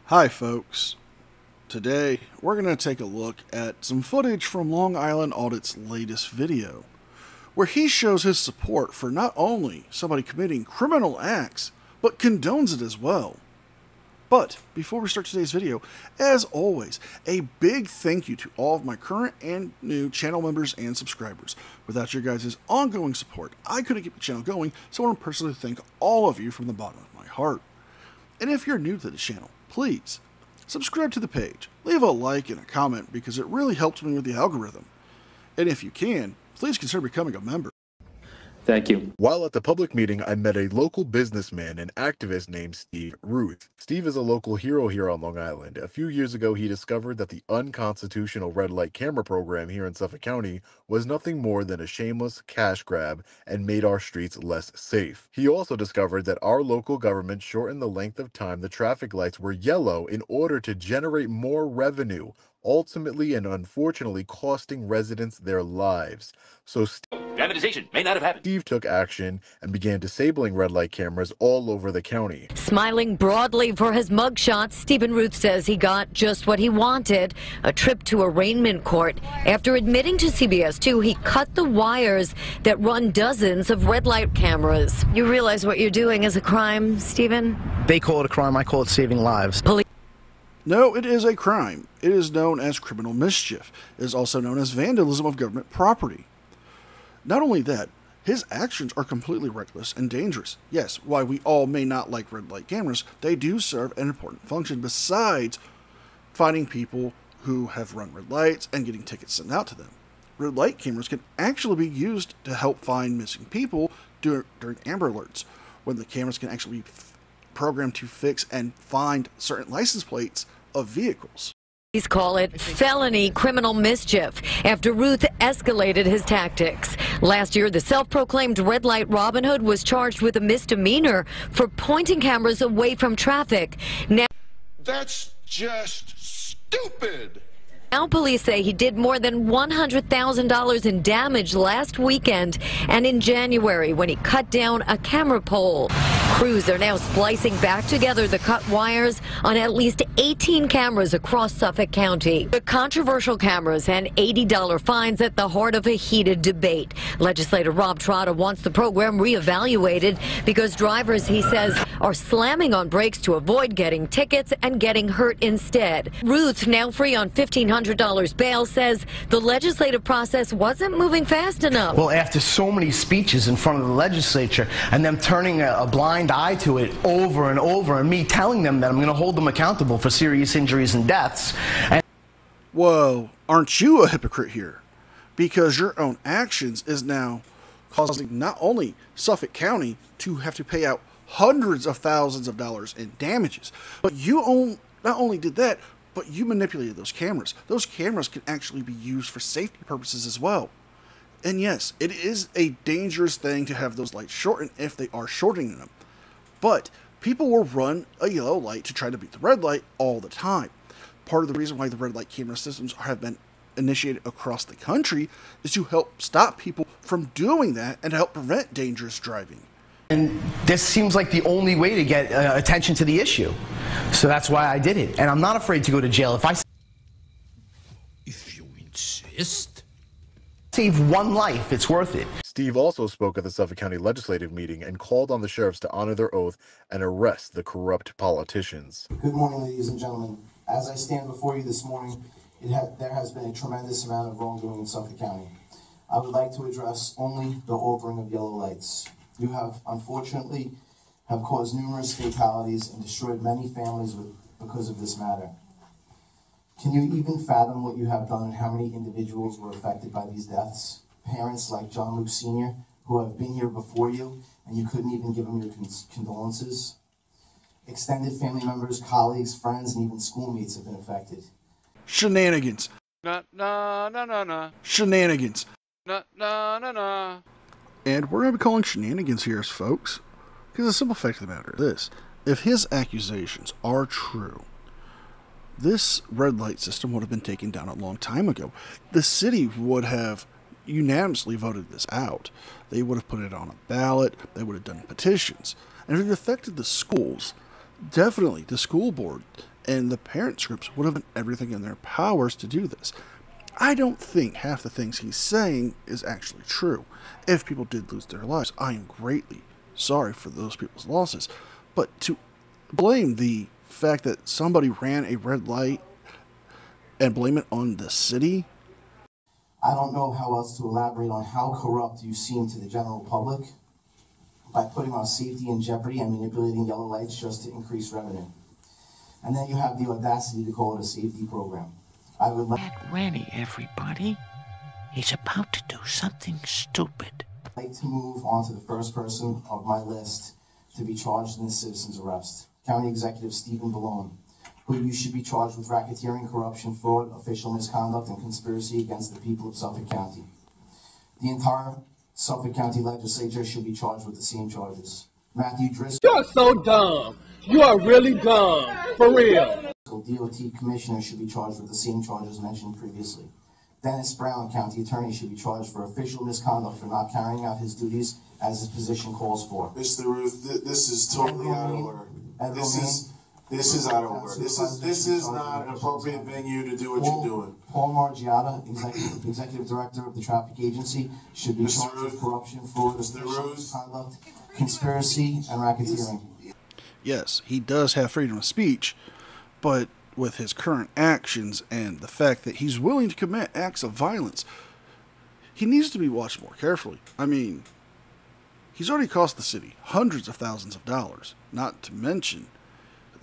Hi folks, today we're going to take a look at some footage from Long Island Audit's latest video, where he shows his support for not only somebody committing criminal acts, but condones it as well. But before we start today's video, as always, a big thank you to all of my current and new channel members and subscribers. Without your guys' ongoing support, I couldn't keep the channel going, so I want to personally thank all of you from the bottom of my heart. And if you're new to the channel, please subscribe to the page, leave a like and a comment because it really helps me with the algorithm. And if you can, please consider becoming a member. Thank you. While at the public meeting, I met a local businessman and activist named Ruth. Steve is a local hero here on Long Island. A few years ago, he discovered that the unconstitutional red light camera program here in Suffolk County was nothing more than a shameless cash grab and made our streets less safe. He also discovered that our local government shortened the length of time the traffic lights were yellow in order to generate more revenue, ultimately and unfortunately costing residents their lives. So Dramatization may not have happened. Steve took action and began disabling red light cameras all over the county. Smiling broadly for his mugshot, Stephen Ruth says he got just what he wanted, a trip to arraignment court. After admitting to CBS 2, he cut the wires that run dozens of red light cameras. You realize what you're doing is a crime, Stephen? They call it a crime, I call it saving lives. No, it is a crime. It is known as criminal mischief. It is also known as vandalism of government property. Not only that, his actions are completely reckless and dangerous. Yes, while we all may not like red light cameras, they do serve an important function besides finding people who have run red lights and getting tickets sent out to them. Red light cameras can actually be used to help find missing people during Amber Alerts, when the cameras can actually be programmed to fix and find certain license plates of vehicles. Police call it felony criminal mischief after Ruth escalated his tactics. Last year, the self-proclaimed red light Robin Hood was charged with a misdemeanor for pointing cameras away from traffic. That's just stupid. Now police say he did more than $100,000 in damage last weekend and in January when he cut down a camera pole. Crews are now splicing back together the cut wires on at least 18 cameras across Suffolk County. The controversial cameras and $80 fines at the heart of a heated debate. Legislator Rob Trotta wants the program reevaluated because drivers, he says, are slamming on brakes to avoid getting tickets and getting hurt instead. Ruth, now free on $1,500 bail, says the legislative process wasn't moving fast enough. Well, after so many speeches in front of the legislature and them turning a blind eye to it over and over and me telling them that I'm going to hold them accountable for serious injuries and deaths. Whoa, aren't you a hypocrite here? Because your own actions is now causing not only Suffolk County to have to pay out hundreds of thousands of dollars in damages, but you not only did that, but you manipulated those cameras. Those cameras can actually be used for safety purposes as well. And yes, it is a dangerous thing to have those lights shortened if they are shortening them. But people will run a yellow light to try to beat the red light all the time. Part of the reason why the red light camera systems have been initiated across the country is to help stop people from doing that and to help prevent dangerous driving. And this seems like the only way to get attention to the issue. So that's why I did it. And I'm not afraid to go to jail. If you insist. Save one life, it's worth it. Steve also spoke at the Suffolk County Legislative meeting and called on the sheriffs to honor their oath and arrest the corrupt politicians. Good morning, ladies and gentlemen. As I stand before you this morning, there has been a tremendous amount of wrongdoing in Suffolk County. I would like to address only the altering of yellow lights. You have, unfortunately, caused numerous fatalities and destroyed many families because of this matter. Can you even fathom what you have done and how many individuals were affected by these deaths? Parents like John Luke Sr., who have been here before you, and you couldn't even give them your condolences. Extended family members, colleagues, friends, and even schoolmates have been affected. Shenanigans. Na na na na na. Shenanigans. Na na na na. And we're going to be calling shenanigans here, folks, because the simple fact of the matter is this. If his accusations are true, this red light system would have been taken down a long time ago. The city would have unanimously voted this out. They would have put it on a ballot. They would have done petitions. And if it affected the schools, definitely the school board and the parents groups would have done everything in their powers to do this. I don't think half the things he's saying is actually true. If people did lose their lives, I am greatly sorry for those people's losses. But to blame the fact that somebody ran a red light and blame it on the city? I don't know how else to elaborate on how corrupt you seem to the general public by putting our safety in jeopardy and manipulating yellow lights just to increase revenue. And then you have the audacity to call it a safety program. I would like... Get ready, everybody. He's about to do something stupid. I'd like to move on to the first person of my list to be charged in this citizen's arrest. County Executive Stephen Ballone, who you should be charged with racketeering, corruption, fraud, official misconduct, and conspiracy against the people of Suffolk County. The entire Suffolk County Legislature should be charged with the same charges. Matthew Driscoll. You're so dumb. You are really dumb. For real. DOT Commissioner should be charged with the same charges mentioned previously. Dennis Brown, County Attorney, should be charged for official misconduct for not carrying out his duties as his position calls for. Mr. Ruth, this is totally out of order. This is out of order. This is not an appropriate venue to do what you're doing. Paul Margiotta, Executive Director of the Traffic Agency, should be charged with corruption, fraud, official misconduct, conspiracy, and racketeering. Yes, he does have freedom of speech, but with his current actions and the fact that he's willing to commit acts of violence, he needs to be watched more carefully. I mean, he's already cost the city hundreds of thousands of dollars, not to mention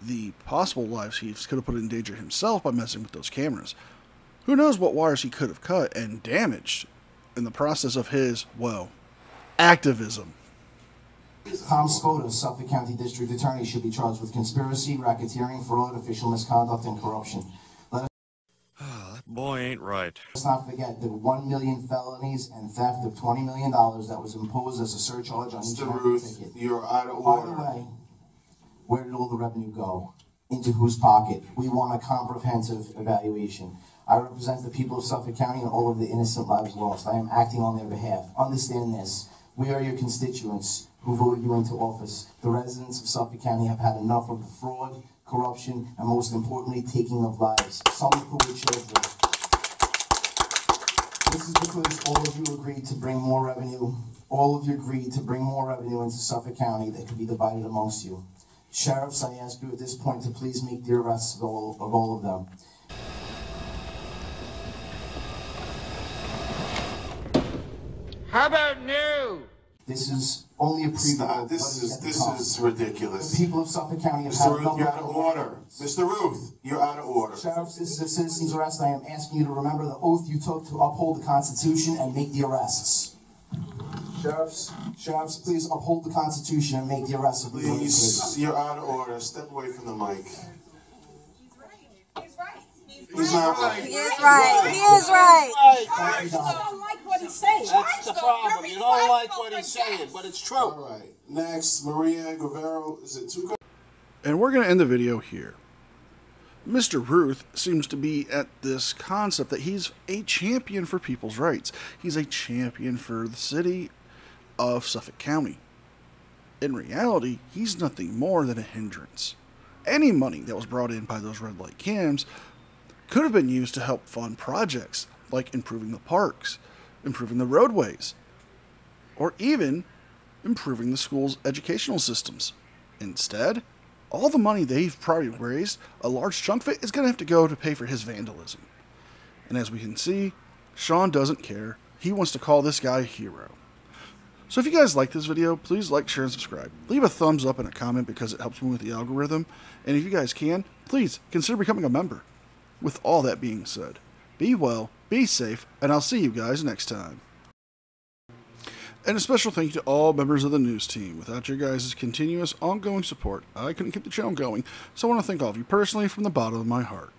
the possible lives he could have put in danger himself by messing with those cameras. Who knows what wires he could have cut and damaged in the process of his, well, activism. Tom Spota, Suffolk County District Attorney, should be charged with conspiracy, racketeering, fraud, official misconduct, and corruption. That boy ain't right. Let's not forget the 1 million felonies and theft of $20 million that was imposed as a surcharge on each Ruth, ticket. You're out of order. By the way, where did all the revenue go? Into whose pocket? We want a comprehensive evaluation. I represent the people of Suffolk County and all of the innocent lives lost. I am acting on their behalf. Understand this. We are your constituents who voted you into office. The residents of Suffolk County have had enough of the fraud, corruption, and most importantly, taking of lives, some of who were children. This is because all of you agreed to bring more revenue. All of you agreed to bring more revenue into Suffolk County that could be divided amongst you. Sheriffs, I ask you at this point to please make the arrests of all of them. How about new? This is only a preview. This is ridiculous. The people of Suffolk County have Mr. had Ruth, you're out of order. Mr. Ruth, you're out of order. Sheriffs, this is a citizen's arrest. I am asking you to remember the oath you took to uphold the Constitution and make the arrests. Sheriffs, please uphold the Constitution and make the arrests. Please, you're out of order. Step away from the mic. He's not right. He is right. He is right. You don't like what he's saying. That's the problem. You don't like what he's saying, but it's true. All right. Next, Maria Guevara. Is it Tuco? And we're going to end the video here. Mr. Ruth seems to be at this concept that he's a champion for people's rights. He's a champion for the city of Suffolk County. In reality, he's nothing more than a hindrance. Any money that was brought in by those red light cams could have been used to help fund projects like improving the parks, improving the roadways, or even improving the school's educational systems. Instead, all the money they've probably raised, a large chunk of it is going to have to go to pay for his vandalism. And as we can see, Sean doesn't care. He wants to call this guy a hero. So if you guys like this video, please like, share, and subscribe. Leave a thumbs up and a comment because it helps me with the algorithm. And if you guys can, please consider becoming a member. With all that being said, be well, be safe, and I'll see you guys next time. And a special thank you to all members of the news team. Without your guys' continuous, ongoing support, I couldn't keep the channel going, so I want to thank all of you personally from the bottom of my heart.